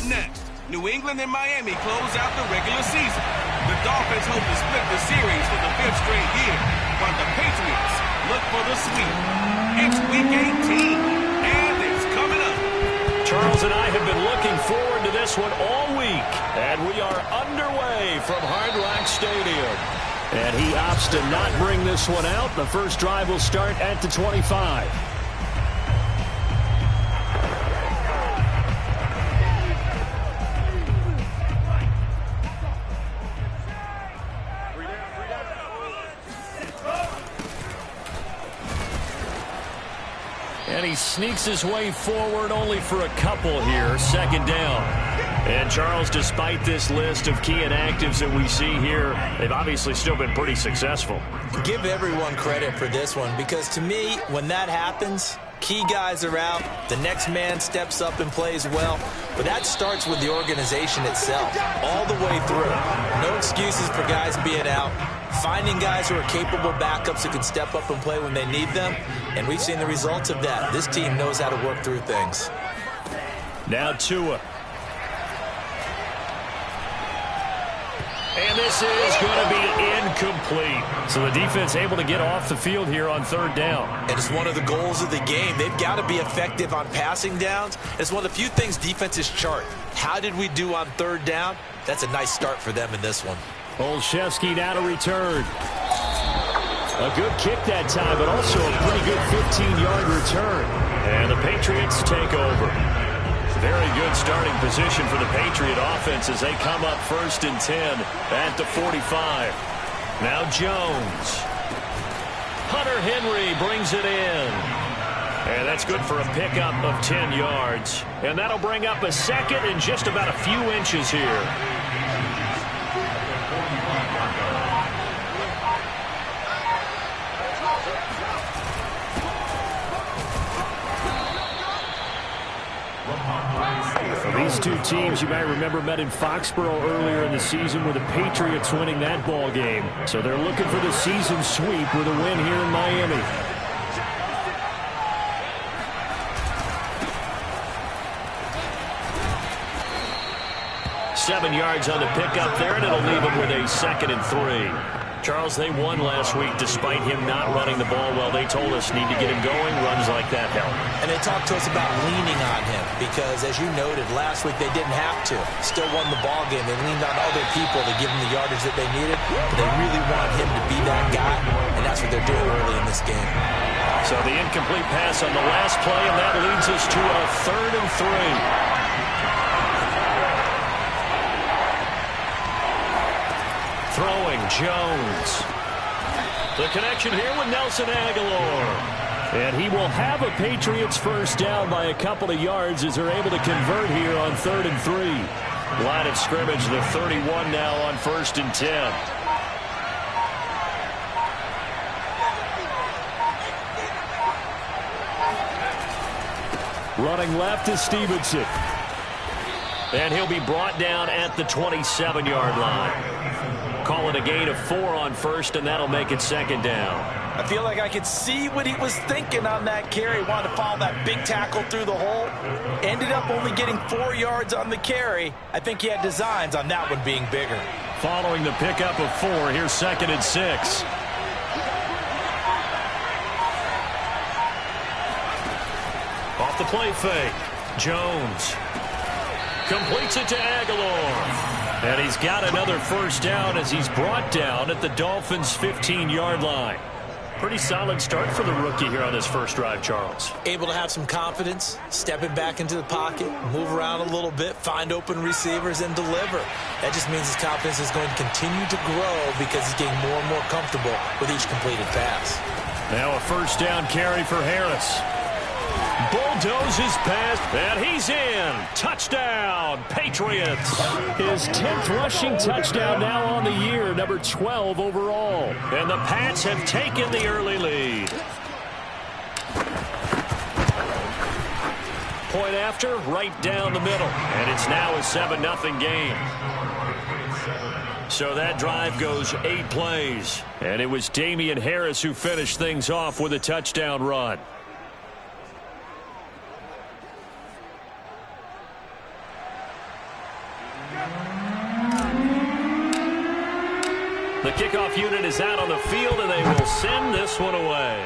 next. New England and Miami close out the regular season. The Dolphins hope to split the series for the 5th straight year, while the Patriots look for the sweep. It's Week 18, and it's coming up. Charles and I have been looking forward to this one all week, and we are underway from Hard Rock Stadium. And he opts to not bring this one out. The first drive will start at the 25. And he sneaks his way forward only for a couple here. Second down. And Charles, despite this list of key inactives that we see here, they've obviously still been pretty successful. Give everyone credit for this one, because to me, when that happens, key guys are out, the next man steps up and plays well, but that starts with the organization itself, all the way through. No excuses for guys being out. Finding guys who are capable backups who can step up and play when they need them, and we've seen the results of that. This team knows how to work through things. Now Tua. And this is going to be incomplete. So the defense able to get off the field here on third down. And it's one of the goals of the game. They've got to be effective on passing downs. It's one of the few things defenses chart. How did we do on third down? That's a nice start for them in this one. Olszewski now to return. A good kick that time, but also a pretty good 15-yard return. And the Patriots take over. Very good starting position for the Patriot offense as they come up 1st and 10 at the 45. Now Jones. Hunter Henry brings it in. And that's good for a pickup of 10 yards. And that'll bring up a second and just about a few inches here. These two teams, you might remember, met in Foxborough earlier in the season with the Patriots winning that ball game. So they're looking for the season sweep with a win here in Miami. Seven yards on the pickup there, and it'll leave them with a 2nd and 3. Charles, they won last week despite him not running the ball well. They told us need to get him going. Runs like that help. And they talked to us about leaning on him because, as you noted, last week they didn't have to. Still won the ball game. They leaned on other people to give them the yardage that they needed. But they really want him to be that guy, and that's what they're doing early in this game. So the incomplete pass on the last play, and that leads us to a 3rd and 3. Throwing, Jones. The connection here with Nelson Aguilar. And he will have a Patriots first down by a couple of yards as they're able to convert here on 3rd and 3. Line of scrimmage, the 31 now on 1st and 10. Running left is Stevenson. And he'll be brought down at the 27-yard line. Call it a gain of 4 on 1st, and that'll make it 2nd down. I feel like I could see what he was thinking on that carry. Wanted to follow that big tackle through the hole. Ended up only getting 4 yards on the carry. I think he had designs on that one being bigger. Following the pickup of 4, here's 2nd and 6. Off the play fake. Jones completes it to Aguilar. And he's got another first down as he's brought down at the Dolphins' 15-yard line. Pretty solid start for the rookie here on his first drive, Charles. Able to have some confidence, stepping back into the pocket, move around a little bit, find open receivers, and deliver. That just means his confidence is going to continue to grow because he's getting more and more comfortable with each completed pass. Now a first down carry for Harris. Bulldozes past, and he's in. Touchdown, Patriots. His 10th rushing touchdown now on the year, number 12 overall. And the Pats have taken the early lead. Point after, right down the middle. And it's now a 7-0 game. So that drive goes 8 plays. And it was Damian Harris who finished things off with a touchdown run. the kickoff unit is out on the field, and they will send this one away.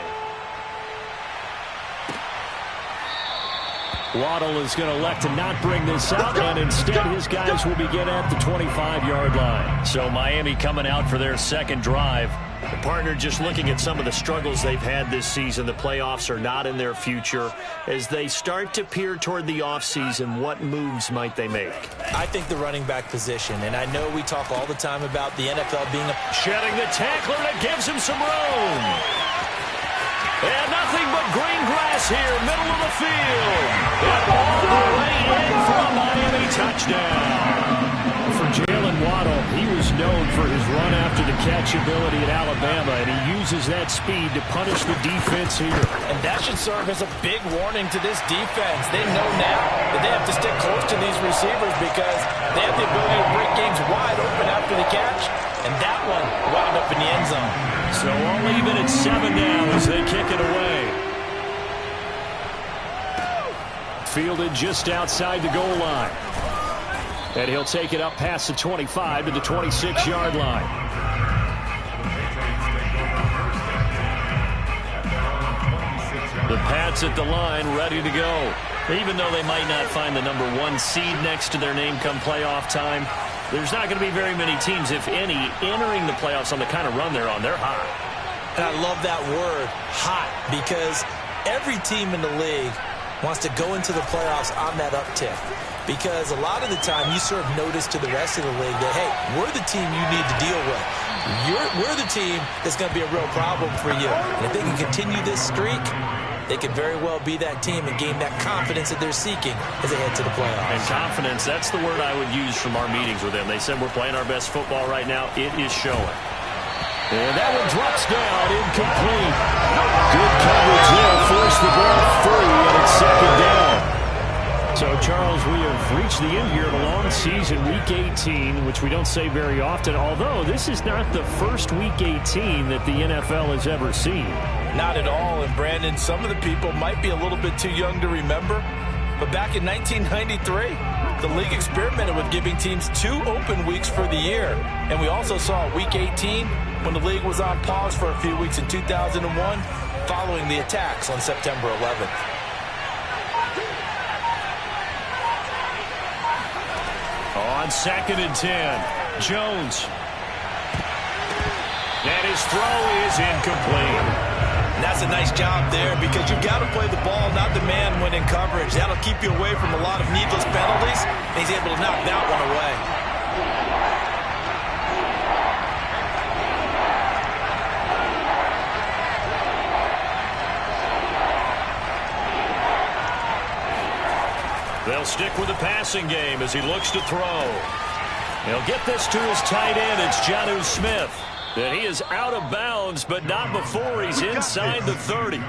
Waddle is going to elect to not bring this out, and instead his guys will begin at the 25-yard line. So Miami coming out for their second drive. The partner just looking at some of the struggles they've had this season. The playoffs are not in their future. As they start to peer toward the offseason, what moves might they make? I think the running back position, and I know we talk all the time about the NFL being a... Shedding the tackler, and it gives him some room. And nothing but green grass here, middle of the field. And all the way in for a Miami touchdown. For Jalen Waddle, he was known for his run after the catch ability at Alabama, and he uses that speed to punish the defense here. And that should serve as a big warning to this defense. They know now that they have to stick close to these receivers because they have the ability to break games wide open after the catch. And that one wound up in the end zone. So all even at 7 now as they kick it away. Fielded just outside the goal line. And he'll take it up past the 25 to the 26-yard line. The Pats at the line, ready to go. Even though they might not find the number 1 seed next to their name come playoff time, there's not going to be very many teams, if any, entering the playoffs on the kind of run they're on. They're hot. And I love that word, hot, because every team in the league wants to go into the playoffs on that uptick. Because a lot of the time you serve notice to the rest of the league that, hey, we're the team you need to deal with. We're the team that's going to be a real problem for you. And if they can continue this streak, they could very well be that team and gain that confidence that they're seeking as they head to the playoffs. And confidence, that's the word I would use from our meetings with them. They said we're playing our best football right now. It is showing. And that one drops down, incomplete. Good coverage there, forced the ball free, and it's second down. So, Charles, we have reached the end here of a long season, Week 18, which we don't say very often, although this is not the first Week 18 that the NFL has ever seen. Not at all, and Brandon, some of the people might be a little bit too young to remember, but back in 1993, the league experimented with giving teams 2 open weeks for the year, and we also saw Week 18 when the league was on pause for a few weeks in 2001 following the attacks on September 11th. On 2nd and 10, Jones. And his throw is incomplete. And that's a nice job there because you've got to play the ball, not the man when in coverage. That'll keep you away from a lot of needless penalties. And he's able to knock that one away. They'll stick with the passing game as he looks to throw. He'll get this to his tight end. It's Jonnu Smith. And he is out of bounds, but not before he's inside the 30.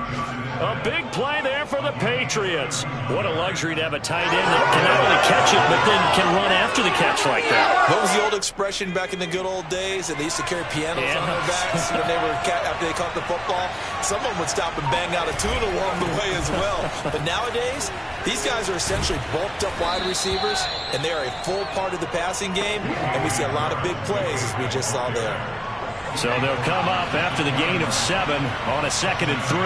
A big play there for the Patriots. What a luxury to have a tight end that can not only catch it, but then can run after the catch like that. What was the old expression back in the good old days? And they used to carry pianos on their backs when they were after they caught the football. Someone would stop and bang out a tune along the way as well. But nowadays, these guys are essentially bulked up wide receivers, and they are a full part of the passing game. And we see a lot of big plays, as we just saw there. So they'll come up after the gain of 7 on a 2nd and 3.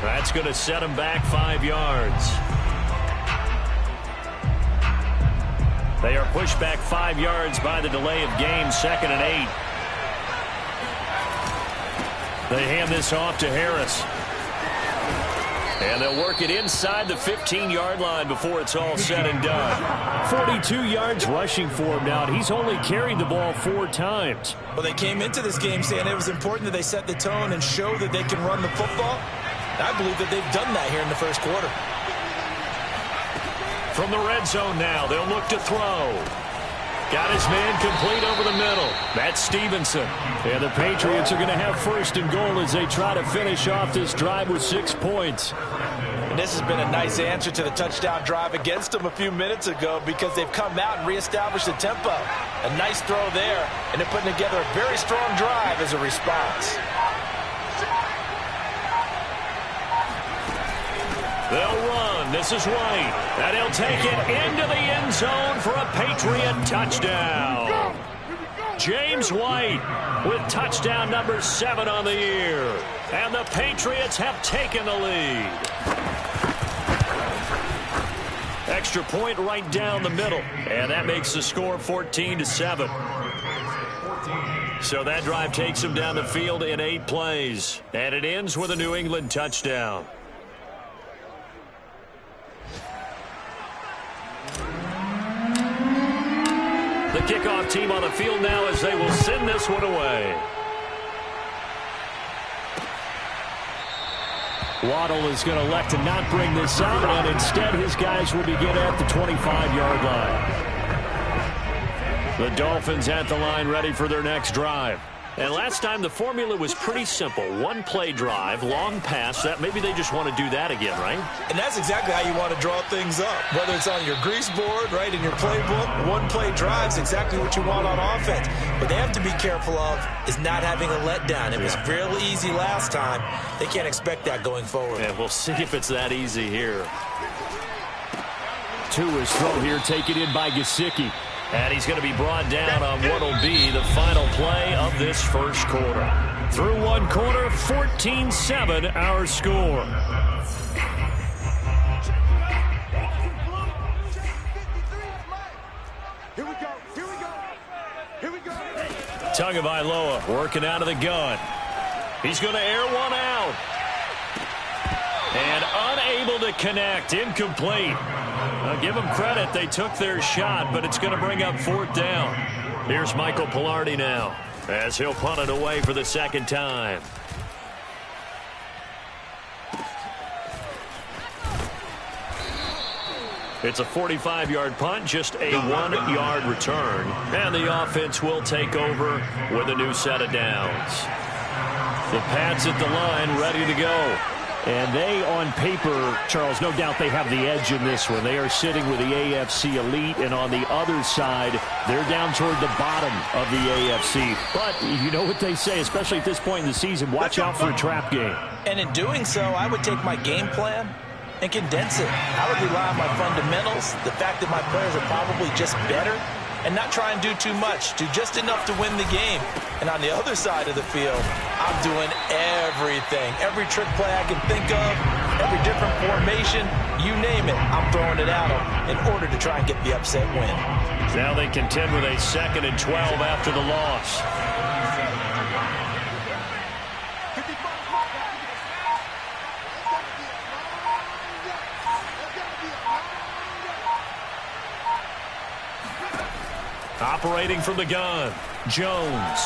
That's going to set him back 5 yards. They are pushed back 5 yards by the delay of game, 2nd and 8. They hand this off to Harris. And they'll work it inside the 15-yard line before it's all said and done. 42 yards rushing for him now. He's only carried the ball 4 times. Well, they came into this game saying it was important that they set the tone and show that they can run the football. I believe that they've done that here in the first quarter. From the red zone now, they'll look to throw. Got his man complete over the middle. That's Stevenson. And the Patriots are going to have 1st and goal as they try to finish off this drive with 6 points. And this has been a nice answer to the touchdown drive against them a few minutes ago because they've come out and reestablished the tempo. A nice throw there, and they're putting together a very strong drive as a response. They'll run. This is White. And he'll take it into the end zone for a Patriot touchdown. James White with touchdown number 7 on the year. And the Patriots have taken the lead. Extra point right down the middle. And that makes the score 14-7. So that drive takes them down the field in 8 plays. And it ends with a New England touchdown. The kickoff team on the field now as they will send this one away. Waddle is going to elect to not bring this out, and instead his guys will begin at the 25-yard line. The Dolphins at the line ready for their next drive. And last time the formula was pretty simple. 1-play drive, long pass. That maybe they just want to do that again, right? And that's exactly how you want to draw things up. Whether it's on your grease board, right, in your playbook, 1-play drive is exactly what you want on offense. What they have to be careful of is not having a letdown. It was real easy last time. They can't expect that going forward. And we'll see if it's that easy here. Tua's throw here taken in by Gesicki. And he's going to be brought down on what will be the final play of this first quarter. Through one quarter, 14-7 our score. Here we go. Here we go. Here we go. Tagovailoa working out of the gun. He's going to air one out. And unable to connect. Incomplete. I'll give them credit. They took their shot, but it's going to bring up 4th down. Here's Michael Pilardi now as he'll punt it away for the second time. It's a 45-yard punt, just a 1-yard return. And the offense will take over with a new set of downs. The Pats at the line ready to go. And they, on paper, Charles, no doubt they have the edge in this one. They are sitting with the AFC elite, and on the other side, they're down toward the bottom of the AFC. But you know what they say, especially at this point in the season, watch out for a trap game. And in doing so, I would take my game plan and condense it. I would rely on my fundamentals, the fact that my players are probably just better, and not try and do too much, do just enough to win the game. And on the other side of the field, I'm doing everything. Every trick play I can think of, every different formation, you name it, I'm throwing it at them in order to try and get the upset win. Now they contend with a 2nd and 12 after the loss. Operating from the gun, Jones.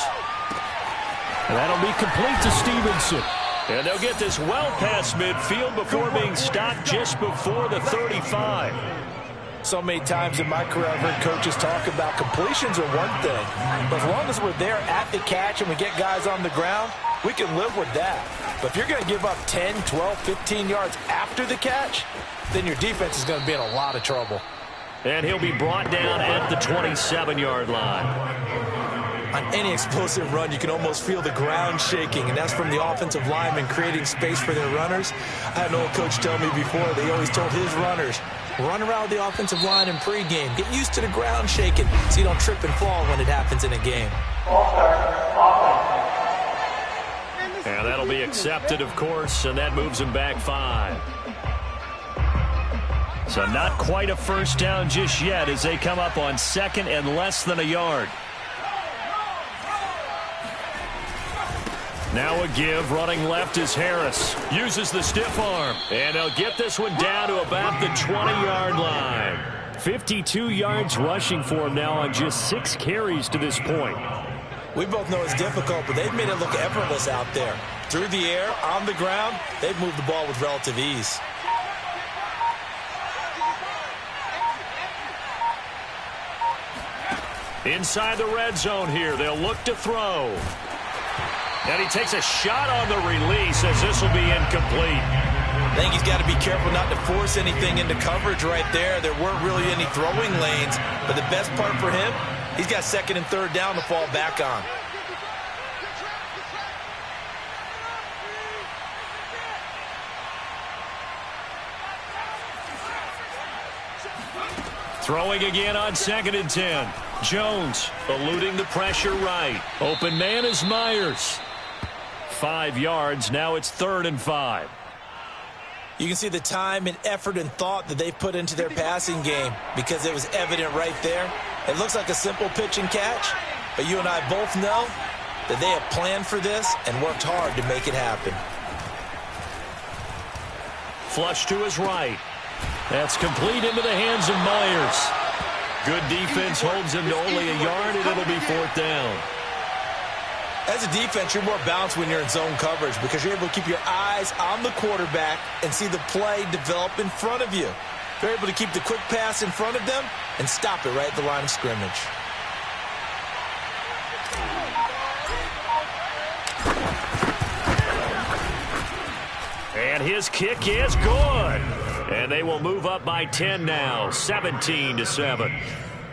And that'll be complete to Stevenson. And they'll get this well past midfield before being stopped just before the 35. So many times in my career I've heard coaches talk about completions are one thing. But as long as we're there at the catch and we get guys on the ground, we can live with that. But if you're going to give up 10, 12, 15 yards after the catch, then your defense is going to be in a lot of trouble. And he'll be brought down at the 27-yard line. On any explosive run, you can almost feel the ground shaking, and that's from the offensive linemen creating space for their runners. I had an old coach tell me before, they always told his runners, run around with the offensive line in pregame. Get used to the ground shaking so you don't trip and fall when it happens in a game. And that'll be accepted, of course, and that moves him back 5. So not quite a first down just yet as they come up on 2nd and less than a yard. Now a give, running left is Harris. Uses the stiff arm, and they'll get this one down to about the 20-yard line. 52 yards rushing for him now on just 6 carries to this point. We both know it's difficult, but they've made it look effortless out there. Through the air, on the ground, they've moved the ball with relative ease. Inside the red zone here, they'll look to throw. And he takes a shot on the release as this will be incomplete. I think he's got to be careful not to force anything into coverage right there. There weren't really any throwing lanes, but the best part for him, he's got second and third down to fall back on. Throwing again on 2nd and 10. Jones eluding the pressure right. Open man is Myers. 5 yards. Now it's 3rd and 5. You can see the time and effort and thought that they've put into their passing game because it was evident right there. It looks like a simple pitch and catch, but you and I both know that they have planned for this and worked hard to make it happen. Flush to his right. That's complete into the hands of Myers. Good defense holds him to only a yard, and it'll be 4th down. As a defense, you're more balanced when you're in zone coverage because you're able to keep your eyes on the quarterback and see the play develop in front of you. You're able to keep the quick pass in front of them and stop it right at the line of scrimmage. And his kick is good. And they will move up by 10 now, 17-7.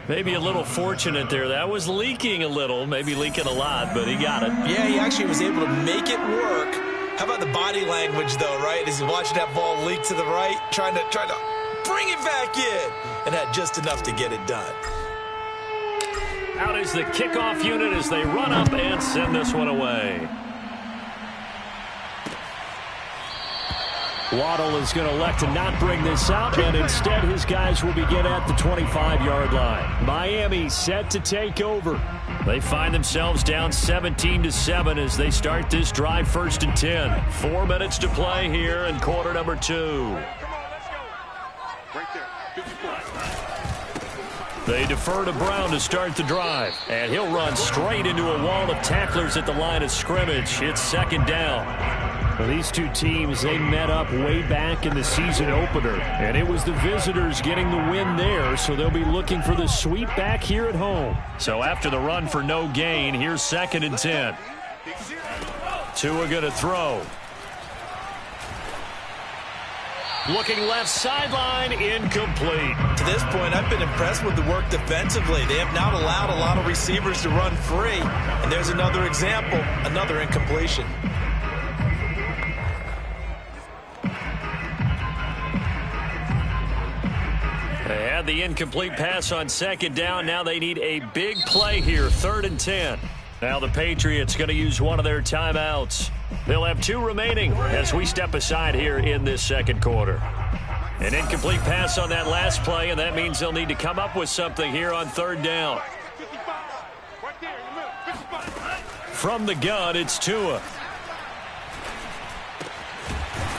Maybe a little fortunate there. That was leaking a little, maybe leaking a lot, but he got it. Yeah, he actually was able to make it work. How about the body language, though, right? As he's watching that ball leak to the right, trying to bring it back in, and had just enough to get it done. Out is the kickoff unit as they run up and send this one away. Waddle is going to elect to not bring this out, and instead his guys will begin at the 25-yard line. Miami set to take over. They find themselves down 17-7 as they start this drive 1st and 10. 4 minutes to play here in quarter number 2. Come on, let's go. Right there, 54. They defer to Brown to start the drive, and he'll run straight into a wall of tacklers at the line of scrimmage. It's 2nd down. Well, these two teams, they met up way back in the season opener, and it was the visitors getting the win there, so they'll be looking for the sweep back here at home. So after the run for no gain, here's 2nd and 10. Tua going to throw. Looking left sideline, incomplete. To this point, I've been impressed with the work defensively. They have not allowed a lot of receivers to run free, and there's another example, another incompletion. They had the incomplete pass on 2nd down. Now they need a big play here, 3rd and 10. Now the Patriots going to use one of their timeouts. They'll have 2 remaining as we step aside here in this 2nd quarter. An incomplete pass on that last play, and that means they'll need to come up with something here on 3rd down. From the gun, it's Tua.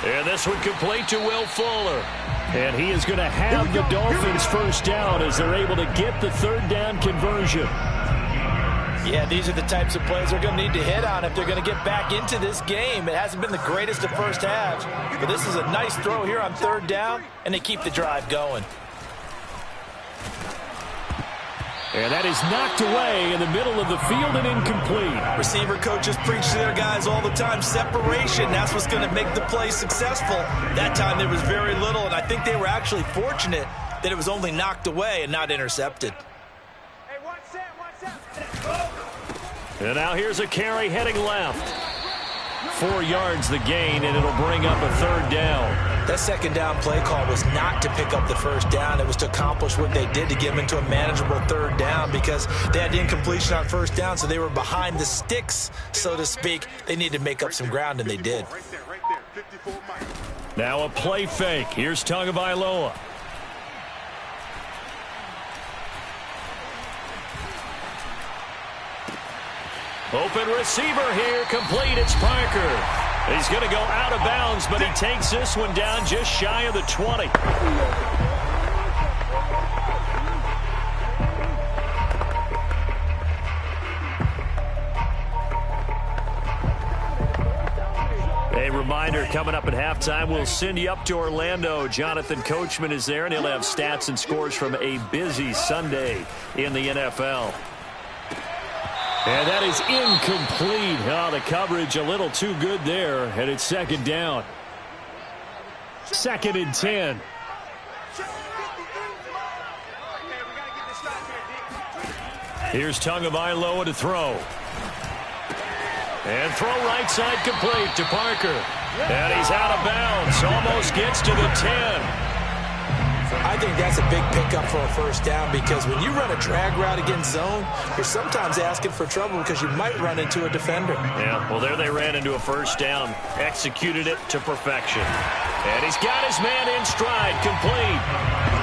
And this one complete to Will Fuller. And he is going to have the Dolphins 1st down as they're able to get the 3rd down conversion. Yeah, these are the types of plays they're going to need to hit on if they're going to get back into this game. It hasn't been the greatest of first halves, but this is a nice throw here on 3rd down, and they keep the drive going. And that is knocked away in the middle of the field and incomplete. Receiver coaches preach to their guys all the time, separation. That's what's going to make the play successful. That time there was very little, and I think they were actually fortunate that it was only knocked away and not intercepted. Hey, watch that. And now here's a carry heading left. 4 yards the gain, and it'll bring up a 3rd down. That 2nd down play call was not to pick up the 1st down. It was to accomplish what they did to get them into a manageable 3rd down because they had the incompletion on 1st down, so they were behind the sticks, so to speak. They needed to make up some ground, and they did. Right there, 54 miles. Now a play fake. Here's Tagovailoa. Open receiver here, complete, it's Parker. He's going to go out of bounds, but he takes this one down just shy of the 20. A reminder, coming up at halftime, we'll send you up to Orlando. Jonathan Coachman is there, and he'll have stats and scores from a busy Sunday in the NFL. And that is incomplete. Oh, the coverage a little too good there, and it's 2nd down. 2nd and 10. Here's Tagovailoa to throw. And throw right side complete to Parker. And he's out of bounds. Almost gets to the 10. I think that's a big pickup for a first down because when you run a drag route against zone, you're sometimes asking for trouble because you might run into a defender. Yeah, well, there they ran into a first down. Executed it to perfection. And he's got his man in stride, complete.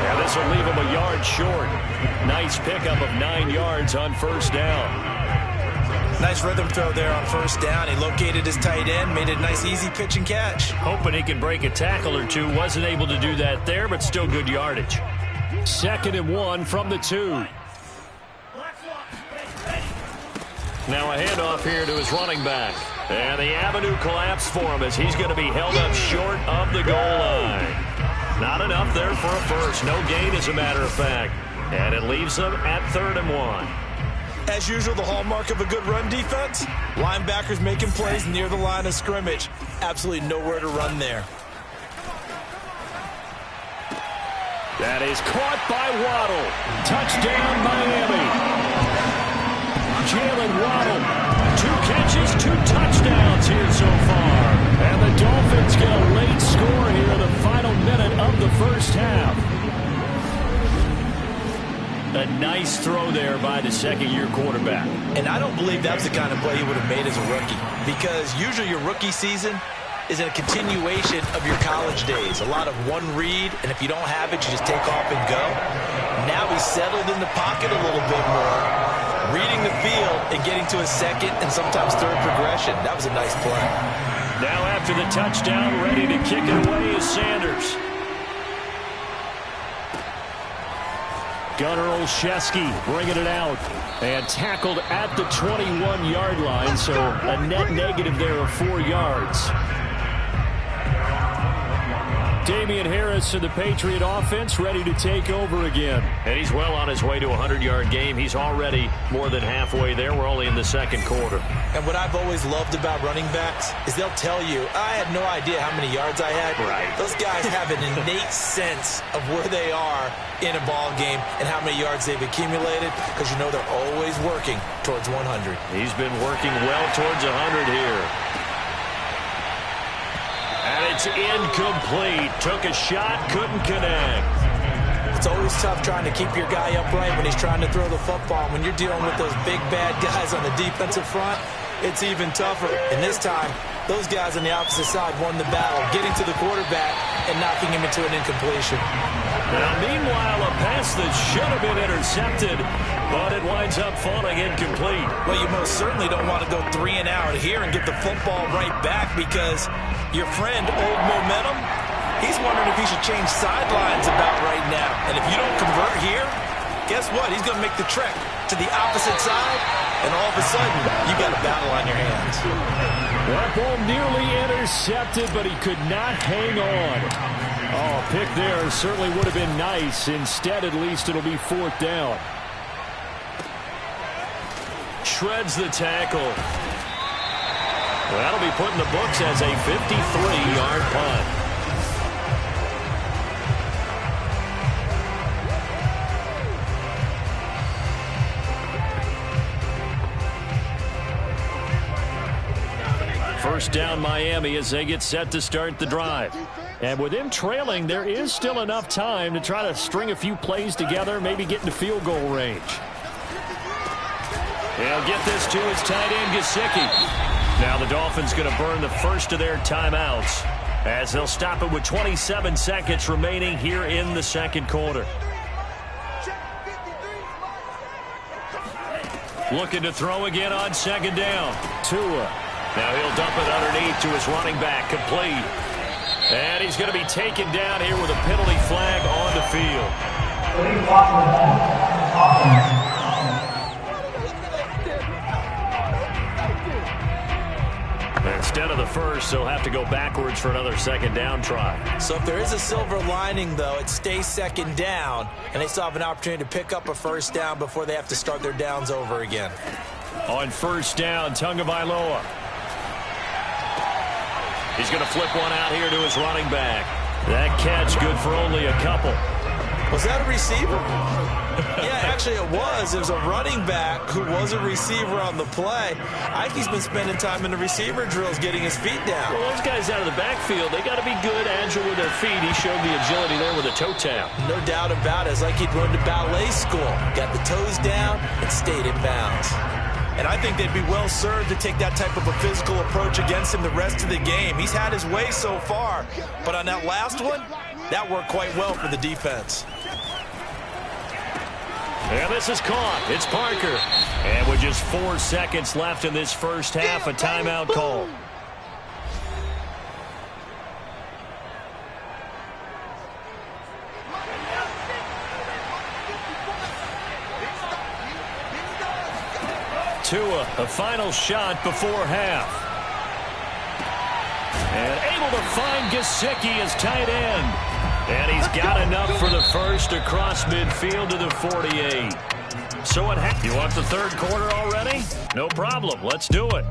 Yeah, this will leave him a yard short. Nice pickup of 9 yards on first down. Nice rhythm throw there on first down. He located his tight end, made it a nice easy pitch and catch. Hoping he can break a tackle or two. Wasn't able to do that there, but still good yardage. 2nd and 1 from the 2. Now a handoff here to his running back. And the avenue collapsed for him as he's going to be held up short of the goal line. Not enough there for a first. No gain, as a matter of fact. And it leaves them at 3rd and 1. As usual, the hallmark of a good run defense, linebackers making plays near the line of scrimmage. Absolutely nowhere to run there. That is caught by Waddle. Touchdown, Miami. Jalen Waddle, 2 catches, 2 touchdowns here so far. And the Dolphins get a late score here in the final minute of the first half. A nice throw there by the second-year quarterback. And I don't believe that's the kind of play he would have made as a rookie, because usually your rookie season is a continuation of your college days. A lot of one read, and if you don't have it, you just take off and go. Now he's settled in the pocket a little bit more, reading the field and getting to a second and sometimes third progression. That was a nice play. Now after the touchdown, ready to kick it away is Sanders. Gunnar Olszewski bringing it out and tackled at the 21-yard line, so a net negative there of 4 yards. Damian Harris of the Patriot offense ready to take over again. And he's well on his way to a 100-yard game. He's already more than halfway there. We're only in the second quarter. And what I've always loved about running backs is they'll tell you, I had no idea how many yards I had. Right. Those guys have an innate sense of where they are in a ball game and how many yards they've accumulated, because you know they're always working towards 100. He's been working well towards 100 here. And it's incomplete. Took a shot, couldn't connect. It's always tough trying to keep your guy upright when he's trying to throw the football. When you're dealing with those big, bad guys on the defensive front, it's even tougher. And this time, those guys on the opposite side won the battle, getting to the quarterback and knocking him into an incompletion. Now, meanwhile, a pass that should have been intercepted, but it winds up falling incomplete. Well, you most certainly don't want to go 3 and out here and get the football right back, because your friend, Old Momentum, he's wondering if he should change sidelines about right now. And if you don't convert here, guess what? He's going to make the trek to the opposite side, and all of a sudden, you got a battle on your hands. That ball nearly intercepted, but he could not hang on. Oh, a pick there certainly would have been nice. Instead, at least, it'll be 4th down. Shreds the tackle. Well, that'll be put in the books as a 53-yard punt. First down Miami as they get set to start the drive. And with them trailing, there is still enough time to try to string a few plays together, maybe get into field goal range. They'll get this to his tight end, Gesicki. Now the Dolphins going to burn the first of their timeouts as they'll stop it with 27 seconds remaining here in the second quarter. Looking to throw again on second down. Tua. Now he'll dump it underneath to his running back, complete. And he's going to be taken down here with a penalty flag on the field. Instead of the first, they'll have to go backwards for another second down try. So if there is a silver lining, though, it stays second down, and they still have an opportunity to pick up a first down before they have to start their downs over again. On first down, Tagovailoa. He's going to flip one out here to his running back. That catch good for only a couple. Was that a receiver? Yeah, actually it was. It was a running back who was a receiver on the play. I think he's been spending time in the receiver drills getting his feet down. Well, those guys out of the backfield, they got to be good, agile with their feet. He showed the agility there with a toe tap. No doubt about it. It's like he'd run to ballet school. Got the toes down and stayed in bounds. And I think they'd be well served to take that type of a physical approach against him the rest of the game. He's had his way so far, but on that last one, that worked quite well for the defense. And this is caught. It's Parker. And with just 4 seconds left in this first half, a timeout call. Tua, a final shot before half. And able to find Gesicki as tight end. And he's got enough for the first across midfield to the 48. So what happened? You want the third quarter already? No problem. Let's do it.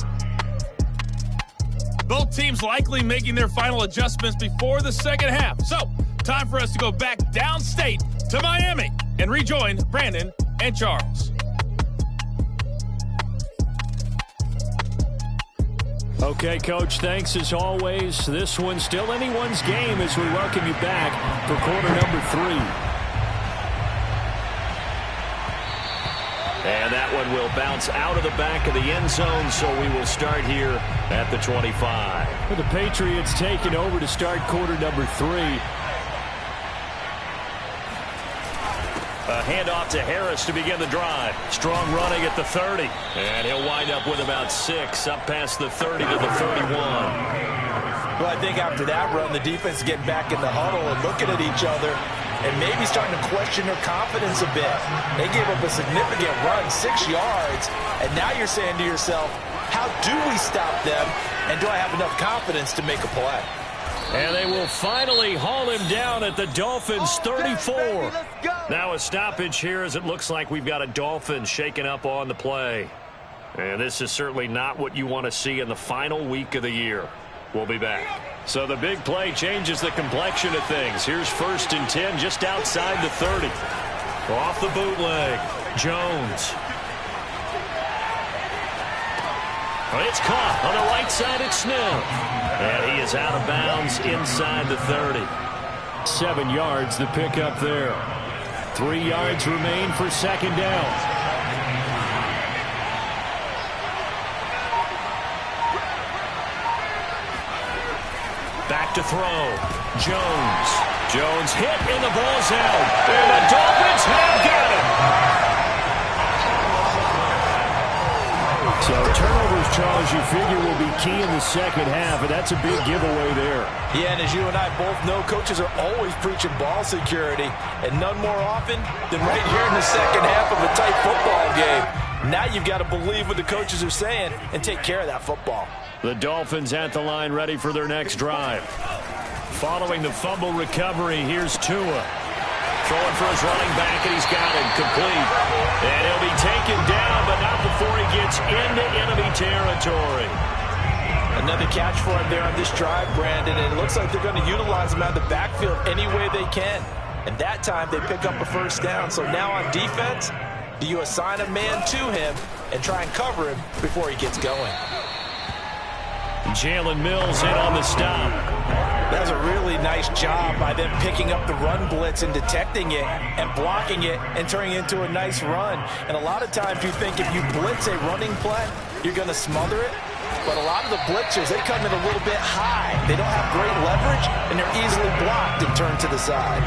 Both teams likely making their final adjustments before the second half. So, time for us to go back downstate to Miami and rejoin Brandon and Charles. Okay, Coach, thanks as always. This one's still anyone's game as we welcome you back for quarter number 3. And that one will bounce out of the back of the end zone, so we will start here at the 25. With the Patriots taking over to start quarter number 3. A handoff to Harris to begin the drive. Strong running at the 30. And he'll wind up with about 6, up past the 30 to the 31. Well, I think after that run, the defense is getting back in the huddle and looking at each other and maybe starting to question their confidence a bit. They gave up a significant run, 6 yards, and now you're saying to yourself, how do we stop them, and do I have enough confidence to make a play? And they will finally haul him down at the Dolphins' 34. Now a stoppage here as it looks like we've got a Dolphins shaken up on the play. And this is certainly not what you want to see in the final week of the year. We'll be back. So the big play changes the complexion of things. Here's 1st and 10 just outside the 30. Off the bootleg. Jones. It's caught on the right side at Smith. And he is out of bounds inside the 30. 7 yards the pickup there. 3 yards remain for second down. Back to throw. Jones. Jones hit and the ball's out. And the Dolphins have got him. So turnovers, Charles, you figure will be key in the second half, and that's a big giveaway there. Yeah, and as you and I both know, coaches are always preaching ball security, and none more often than right here in the second half of a tight football game. Now you've got to believe what the coaches are saying and take care of that football. The Dolphins at the line ready for their next drive. Following the fumble recovery, here's Tua. Throwing for his running back, and he's got him complete. And he'll be taken down, but not before he gets into enemy territory. Another catch for him there on this drive, Brandon, and it looks like they're going to utilize him out of the backfield any way they can. And that time they pick up a first down. So now on defense, do you assign a man to him and try and cover him before he gets going? Jalen Mills in on the stop. That was a really nice job by them picking up the run blitz and detecting it and blocking it and turning it into a nice run. And a lot of times you think if you blitz a running play, you're going to smother it. But a lot of the blitzers, they come in a little bit high. They don't have great leverage, and they're easily blocked and turned to the side.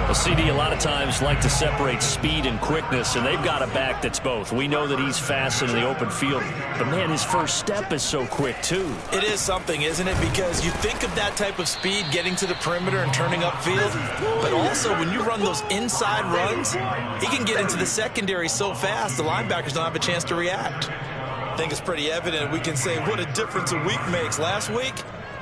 Well, CD, a lot of times like to separate speed and quickness, and they've got a back that's both. We know that he's fast in the open field, but, man, his first step is so quick, too. It is something, isn't it? Because you think of that type of speed getting to the perimeter and turning upfield, but also when you run those inside runs, he can get into the secondary so fast the linebackers don't have a chance to react. I think it's pretty evident. We can say what a difference a week makes. Last week,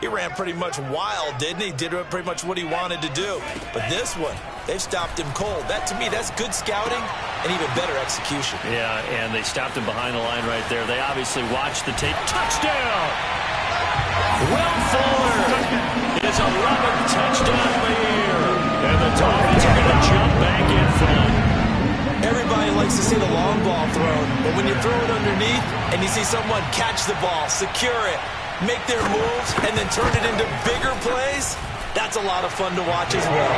he ran pretty much wild, didn't he? Did pretty much what he wanted to do. But this one, they've stopped him cold. That, to me, that's good scouting and even better execution. Yeah, and they stopped him behind the line right there. They obviously watched the tape. Touchdown! Will Fuller is his 11th touchdown of the year. And the Dolphins are going to jump back in front. Everybody likes to see the long ball thrown, but when you throw it underneath and you see someone catch the ball, secure it, make their moves, and then turn it into bigger plays, that's a lot of fun to watch as well.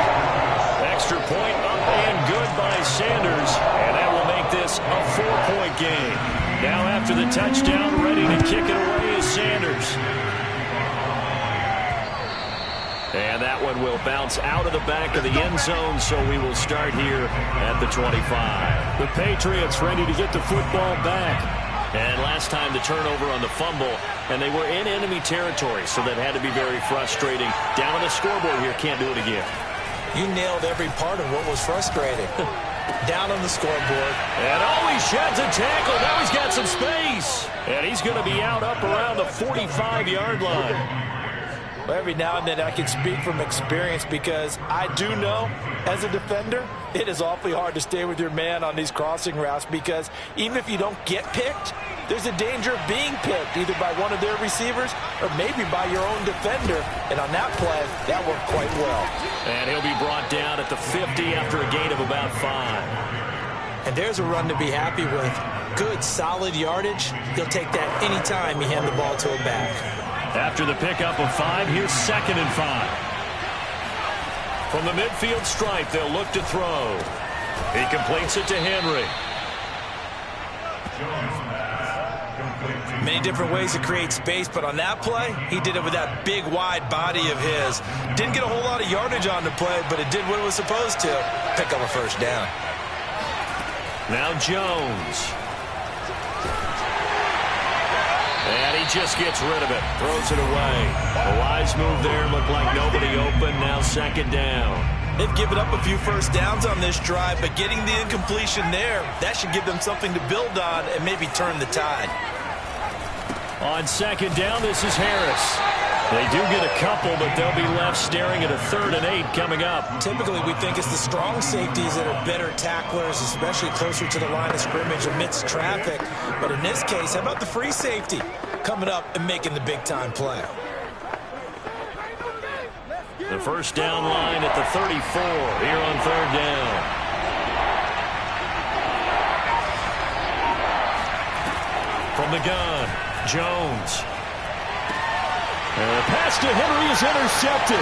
Extra point up and good by Sanders, and that will make this a 4-point game. Now after the touchdown, ready to kick it away is Sanders. And that one will bounce out of the back of the end zone, so we will start here at the 25. The Patriots ready to get the football back. And last time the turnover on the fumble, and they were in enemy territory, so that had to be very frustrating. Down on the scoreboard here, can't do it again. You nailed every part of what was frustrating. Down on the scoreboard. And he sheds a tackle. Now he's got some space. And he's going to be out up around the 45-yard line. Well, every now and then I can speak from experience because I do know, as a defender, it is awfully hard to stay with your man on these crossing routes because even if you don't get picked, there's a danger of being picked either by one of their receivers or maybe by your own defender. And on that play, that worked quite well. And he'll be brought down at the 50 after a gain of about 5. And there's a run to be happy with. Good, solid yardage. He'll take that any time you hand the ball to a back. After the pickup of 5, here's 2nd and 5. From the midfield stripe, they'll look to throw. He completes it to Henry. Many different ways to create space, but on that play, he did it with that big, wide body of his. Didn't get a whole lot of yardage on the play, but it did what it was supposed to. Pick up a first down. Now Jones. And he just gets rid of it. Throws it away. A wise move there. Looked like nobody open. Now 2nd down. They've given up a few first downs on this drive, but getting the incompletion there, that should give them something to build on and maybe turn the tide. On 2nd down, this is Harris. They do get a couple, but they'll be left staring at a 3rd and 8 coming up. Typically, we think it's the strong safeties that are better tacklers, especially closer to the line of scrimmage amidst traffic. But in this case, how about the free safety coming up and making the big-time play? The first down line at the 34 here on 3rd down. From the gun, Jones. And the pass to Henry is intercepted.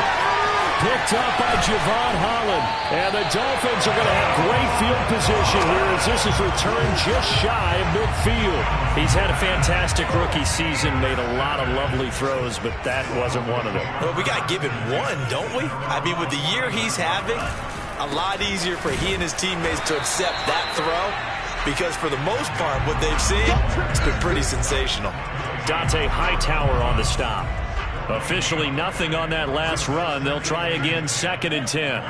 Picked up by Javon Holland. And the Dolphins are going to have great field position here as this is returned just shy of midfield. He's had a fantastic rookie season, made a lot of lovely throws, but that wasn't one of them. Well, we got to give him one, don't we? I mean, with the year he's having, a lot easier for he and his teammates to accept that throw because for the most part, what they've seen, it's been pretty sensational. Dante Hightower on the stop. Officially nothing on that last run. They'll try again 2nd and 10.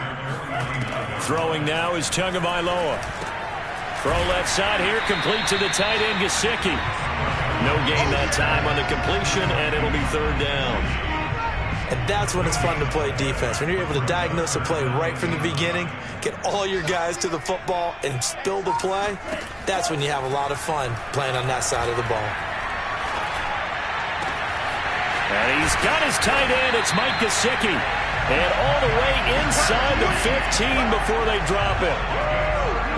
Throwing now is Tagovailoa. Throw left side here, complete to the tight end, Gesicki. No gain that time on the completion, and it'll be 3rd down. And that's when it's fun to play defense. When you're able to diagnose a play right from the beginning, get all your guys to the football, and spill the play, that's when you have a lot of fun playing on that side of the ball. And he's got his tight end. It's Mike Gesicki. And all the way inside the 15 before they drop it.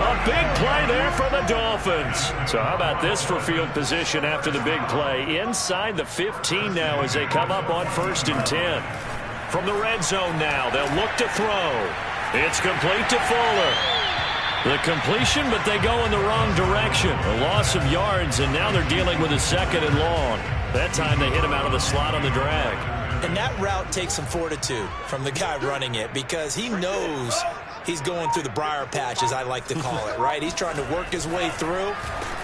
A big play there for the Dolphins. So how about this for field position after the big play? Inside the 15 now as they come up on 1st and 10. From the red zone now, they'll look to throw. It's complete to Fuller. The completion, but they go in the wrong direction. A loss of yards, and now they're dealing with a 2nd and long. That time they hit him out of the slot on the drag. And that route takes some fortitude from the guy running it because he knows he's going through the briar patch, as I like to call it, right? He's trying to work his way through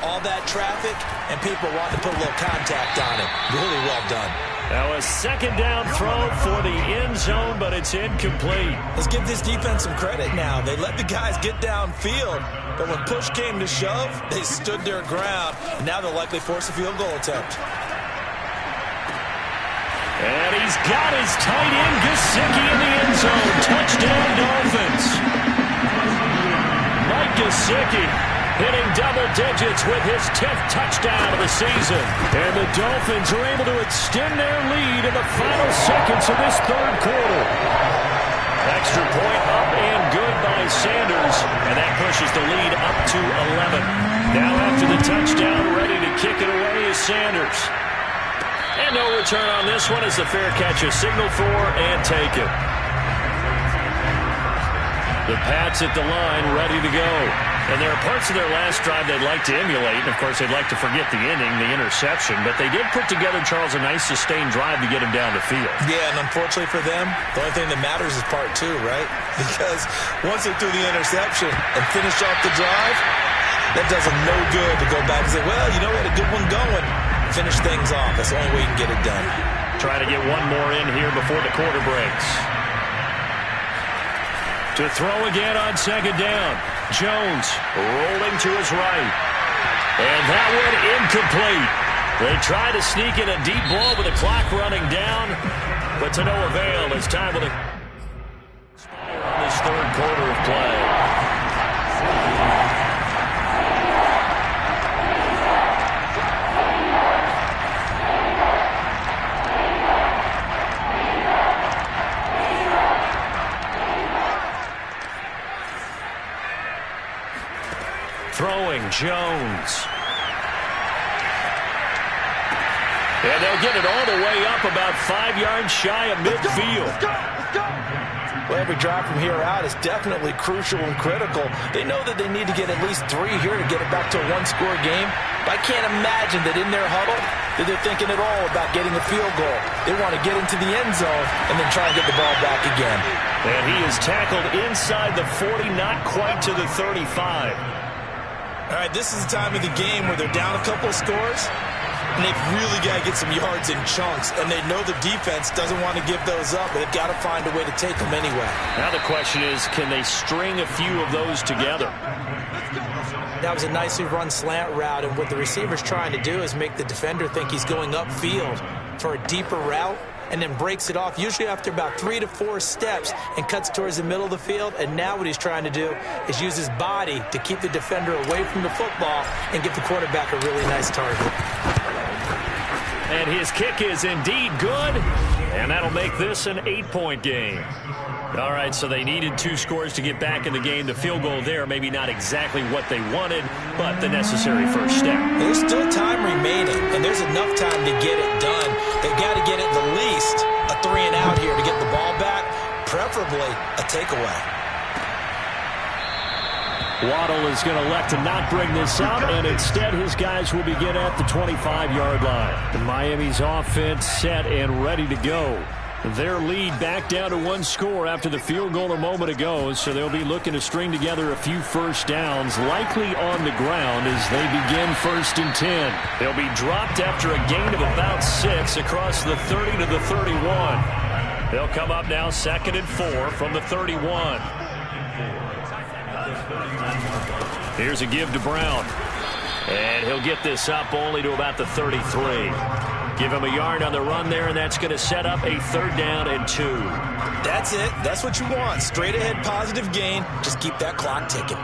all that traffic, and people want to put a little contact on him. Really well done. Now a 2nd down throw for the end zone, but it's incomplete. Let's give this defense some credit now. They let the guys get downfield, but when push came to shove, they stood their ground. And now they'll likely force a field goal attempt. And he's got his tight end, Gesicki, in the end zone. Touchdown, Dolphins. Mike Gesicki hitting double digits with his 10th touchdown of the season. And the Dolphins are able to extend their lead in the final seconds of this third quarter. Extra point up and good by Sanders, and that pushes the lead up to 11. Now after the touchdown, ready to kick it away is Sanders. And no return on this one as the fair catch is signaled for and taken. The Pats at the line, ready to go. And there are parts of their last drive they'd like to emulate. And, of course, they'd like to forget the inning, the interception. But they did put together, Charles, a nice sustained drive to get him down the field. Yeah, and unfortunately for them, the only thing that matters is part two, right? Because once they threw the interception and finished off the drive, that does them no good to go back and say, well, you know, we had a good one going. Finish things off. That's the only way you can get it done. Try to get one more in here before the quarter breaks. To throw again on second down. Jones rolling to his right. And that one incomplete. They try to sneak in a deep ball with the clock running down, but to no avail. It's time for the on this third quarter of play. Throwing Jones. And they'll get it all the way up about 5 yards shy of midfield. Well, every drive from here out is definitely crucial and critical. They know that they need to get at least 3 here to get it back to a one-score game. But I can't imagine that in their huddle that they're thinking at all about getting a field goal. They want to get into the end zone and then try and get the ball back again. And he is tackled inside the 40, not quite to the 35. All right, this is the time of the game where they're down a couple of scores, and they've really got to get some yards in chunks, and they know the defense doesn't want to give those up, but they've got to find a way to take them anyway. Now the question is, can they string a few of those together? That was a nicely run slant route, and what the receiver's trying to do is make the defender think he's going upfield for a deeper route, and then breaks it off, usually after about 3 to 4 steps, and cuts towards the middle of the field. And now what he's trying to do is use his body to keep the defender away from the football and give the quarterback a really nice target. And his kick is indeed good, and that'll make this an 8-point game. All right, so they needed 2 scores to get back in the game. The field goal there, maybe not exactly what they wanted, but the necessary first step. There's still time remaining, and there's enough time to get it done. They've got to get at the least a 3-and-out here to get the ball back, preferably a takeaway. Waddle is going to elect to not bring this up, and instead his guys will begin at the 25-yard line. The Miami's offense set and ready to go. Their lead back down to 1 score after the field goal a moment ago, so they'll be looking to string together a few first downs, likely on the ground as they begin 1st and 10. They'll be dropped after a gain of about 6 across the 30 to the 31. They'll come up now 2nd and 4 from the 31. Here's a give to Brown. And he'll get this up only to about the 33. Give him a yard on the run there, and that's going to set up a 3rd down and 2. That's it. That's what you want. Straight ahead positive gain. Just keep that clock ticking.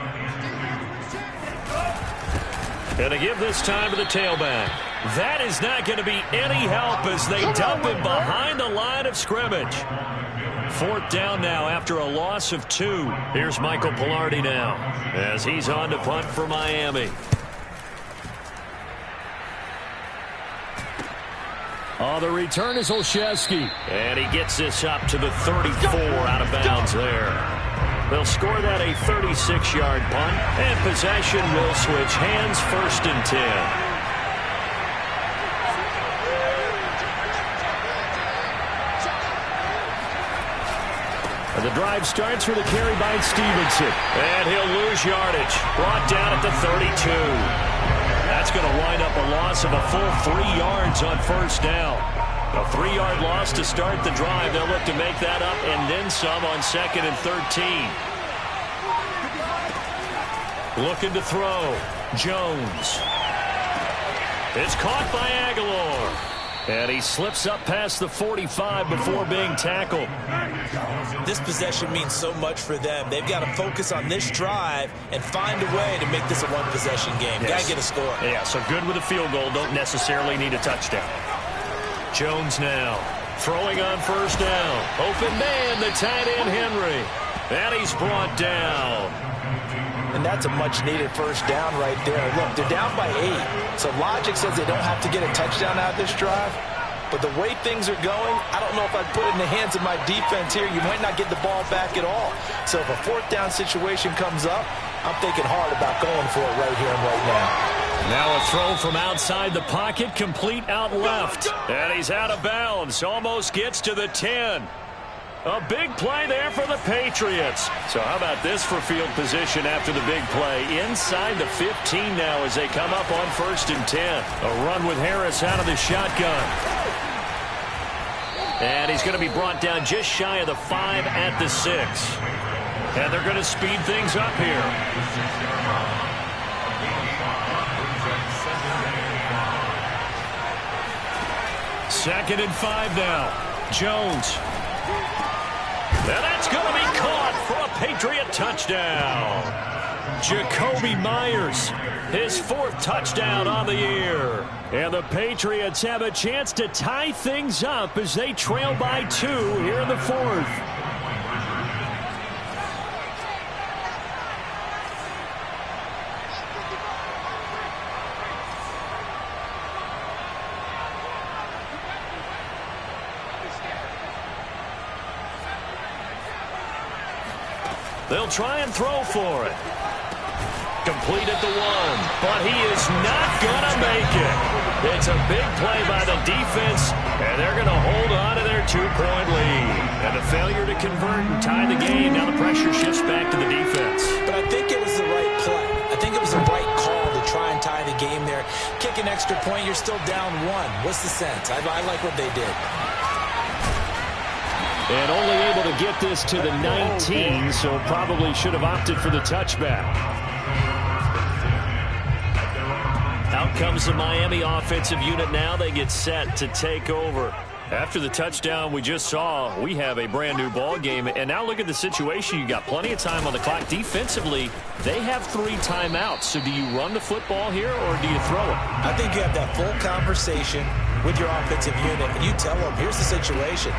And to give this time to the tailback. That is not going to be any help as they dump him behind the line of scrimmage. 4th down now after a loss of 2. Here's Michael Pilardi now as he's on to punt for Miami. Oh, the return is Olszewski. And he gets this up to the 34 out of bounds there. They'll score that a 36-yard punt, and possession will switch hands 1st and 10. And the drive starts with a carry by Stevenson. And he'll lose yardage. Brought down at the 32. That's going to wind up a loss of a full 3 yards on 1st down. A 3-yard loss to start the drive. They'll look to make that up and then some on 2nd and 13. Looking to throw. Jones. It's caught by Aguilar. And he slips up past the 45 before being tackled. This possession means so much for them. They've got to focus on this drive and find a way to make this a one-possession game. Yes. Got to get a score. Yeah, so good with a field goal. Don't necessarily need a touchdown. Jones now throwing on first down. Open man, the tight end Henry. And he's brought down. And that's a much-needed first down right there. Look, they're down by 8. So logic says they don't have to get a touchdown out of this drive. But the way things are going, I don't know if I'd put it in the hands of my defense here. You might not get the ball back at all. So if a fourth down situation comes up, I'm thinking hard about going for it right here and right now. Now a throw from outside the pocket, complete out left. And he's out of bounds. Almost gets to the 10. A big play there for the Patriots. So how about this for field position after the big play? Inside the 15 now as they come up on 1st and 10. A run with Harris out of the shotgun. And he's going to be brought down just shy of the 5 at the 6. And they're going to speed things up here. Second and 5 now. Jones. And that's going to be caught for a Patriot touchdown. Jacoby Myers, his 4th touchdown on the year. And the Patriots have a chance to tie things up as they trail by 2 here in the 4th. They'll try and throw for it. Complete at the 1, but he is not going to make it. It's a big play by the defense, and they're going to hold on to their 2-point lead. And a failure to convert and tie the game. Now the pressure shifts back to the defense. But I think it was the right play. I think it was the right call to try and tie the game there. Kick an extra point, you're still down 1. What's the sense? I like what they did. And only able to get this to the 19, so probably should have opted for the touchback. Out comes the Miami offensive unit now. They get set to take over. After the touchdown we just saw, we have a brand new ball game. And now look at the situation. You got plenty of time on the clock. Defensively, they have 3 timeouts. So do you run the football here or do you throw it? I think you have that full conversation with your offensive unit, and you tell them, here's the situation.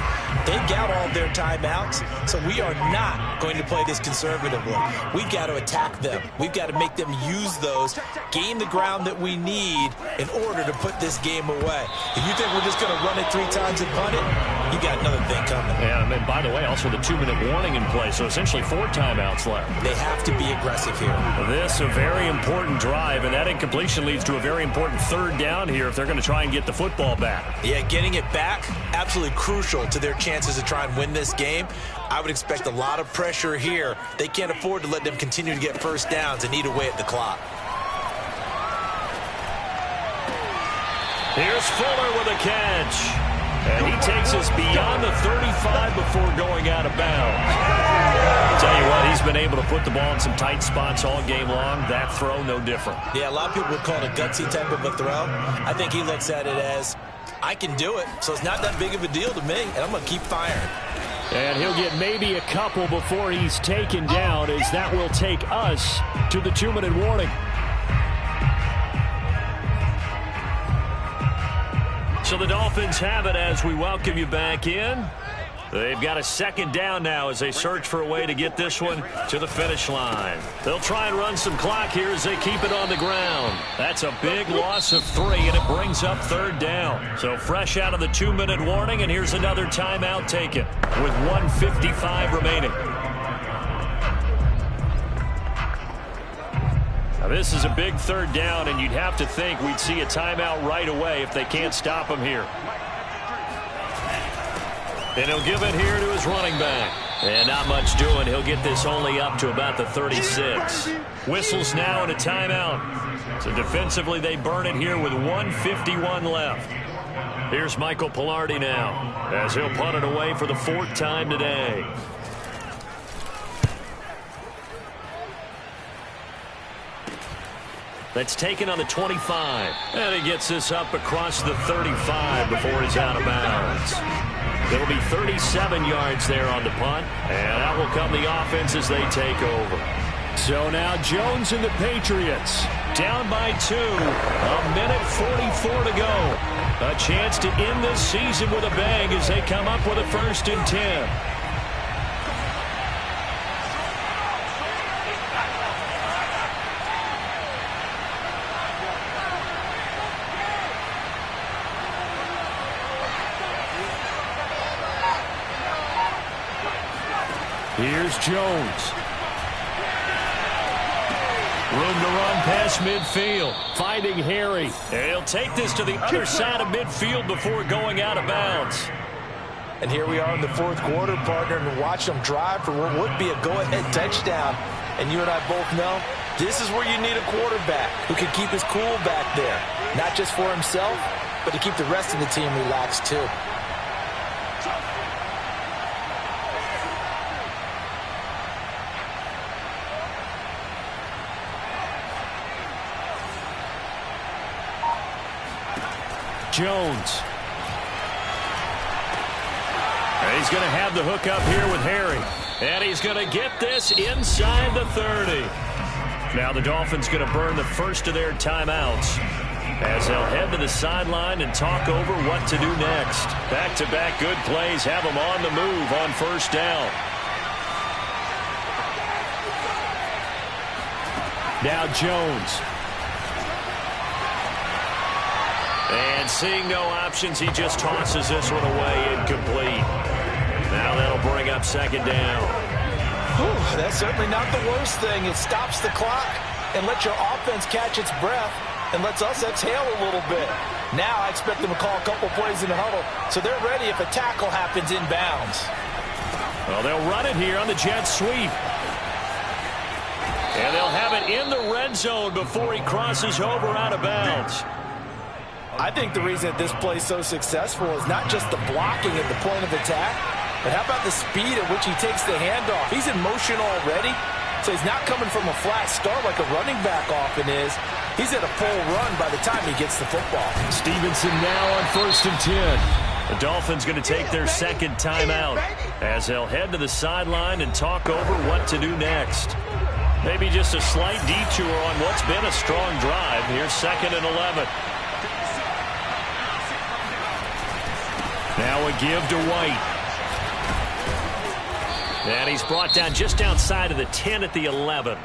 They've got all their timeouts, so we are not going to play this conservatively. We've got to attack them. We've got to make them use those, gain the ground that we need in order to put this game away. If you think we're just going to run it 3 times and punt it, you got another thing coming. Yeah, and by the way, also the 2-minute warning in play, so essentially 4 timeouts left. They have to be aggressive here. This a very important drive, and that incompletion leads to a very important 3rd down here if they're going to try and get the football back. Yeah, getting it back, absolutely crucial to their chances to try and win this game. I would expect a lot of pressure here. They can't afford to let them continue to get first downs and eat away at the clock. Here's Fuller with a catch. And he takes us beyond the 35 before going out of bounds. Tell you what, he's been able to put the ball in some tight spots all game long. That throw, no different. Yeah, a lot of people would call it a gutsy type of a throw. I think he looks at it as, I can do it, so it's not that big of a deal to me, and I'm going to keep firing. And he'll get maybe a couple before he's taken down, as that will take us to the 2-minute warning. So the Dolphins have it as we welcome you back in. They've got a 2nd down now as they search for a way to get this one to the finish line. They'll try and run some clock here as they keep it on the ground. That's a big loss of 3, and it brings up 3rd down. So fresh out of the 2-minute warning, and here's another timeout taken with 1:55 remaining. Now this is a big 3rd down, and you'd have to think we'd see a timeout right away if they can't stop him here. And he'll give it here to his running back. And not much doing. He'll get this only up to about the 36. Whistles now and a timeout. So defensively they burn it here with 1:51 left. Here's Michael Pilardi now as he'll punt it away for the 4th time today. that's taken on the 25. And he gets this up across the 35 before he's out of bounds. It'll be 37 yards there on the punt, and out will come the offense as they take over. So now Jones and the Patriots down by 2. A minute 44 to go. A chance to end this season with a bang as they come up with a 1st and 10. Here's Jones. Room to run past midfield. Finding Harry. And he'll take this to the other side of midfield before going out of bounds. And here we are in the 4th quarter, partner, and watch them drive for what would be a go-ahead touchdown. And you and I both know this is where you need a quarterback who can keep his cool back there. Not just for himself, but to keep the rest of the team relaxed too. Jones. And he's going to have the hook up here with Harry. And he's going to get this inside the 30. Now the Dolphins going to burn the first of their timeouts as they'll head to the sideline and talk over what to do next. Back-to-back good plays have them on the move on 1st down. Now Jones. And seeing no options, he just tosses this one away incomplete. Now that'll bring up 2nd down. Whew, that's certainly not the worst thing. It stops the clock and lets your offense catch its breath and lets us exhale a little bit. Now I expect them to call a couple plays in the huddle so they're ready if a tackle happens inbounds. Well, they'll run it here on the jet sweep. And they'll have it in the red zone before he crosses over out of bounds. I think the reason that this play is so successful is not just the blocking at the point of attack, but how about the speed at which he takes the handoff? He's in motion already, so he's not coming from a flat start like a running back often is. He's at a full run by the time he gets the football. Stevenson now on 1st and 10. The Dolphins going to take their 2nd timeout as they'll head to the sideline and talk over what to do next. Maybe just a slight detour on what's been a strong drive. Here's 2nd and 11. Now a give to White. And he's brought down just outside of the 10 at the 11.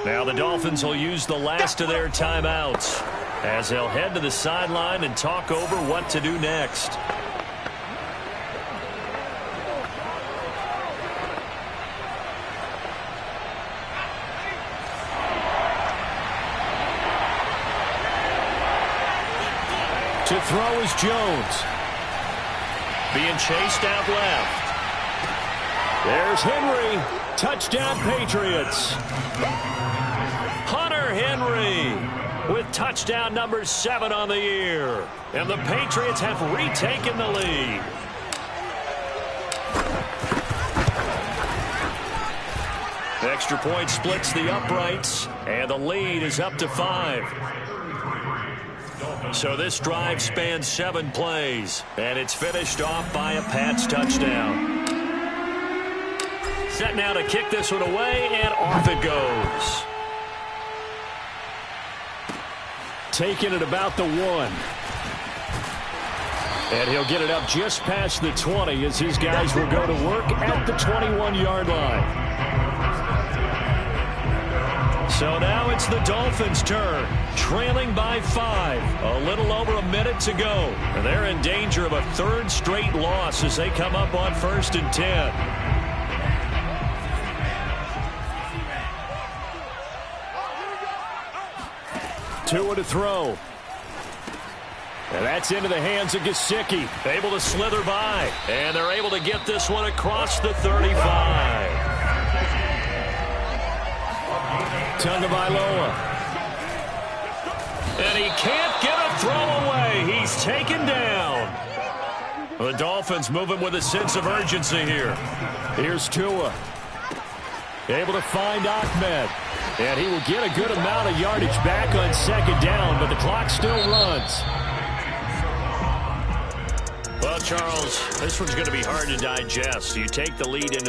Now the Dolphins will use the last of their timeouts as they'll head to the sideline and talk over what to do next. To throw is Jones. Being chased out left. There's Henry. Touchdown, Patriots. Hunter Henry with touchdown number 7 on the year. And the Patriots have retaken the lead. Extra point splits the uprights, and the lead is up to 5. So this drive spans 7 plays, and it's finished off by a Pats touchdown. Set now to kick this one away, and off it goes. Taking it about the 1. And he'll get it up just past the 20 as his guys will go to work at the 21-yard line. So now it's the Dolphins' turn, trailing by 5. A little over a minute to go. And they're in danger of a 3rd straight loss as they come up on 1st and 10. Tua to throw. And that's into the hands of Gesicki. Able to slither by. And they're able to get this one across the 35. Tagovailoa. And he can't get a throw away. He's taken down. The Dolphins moving with a sense of urgency here. Here's Tua. Able to find Ahmed. And he will get a good amount of yardage back on second down, but the clock still runs. Well, Charles, this one's going to be hard to digest. You take the lead into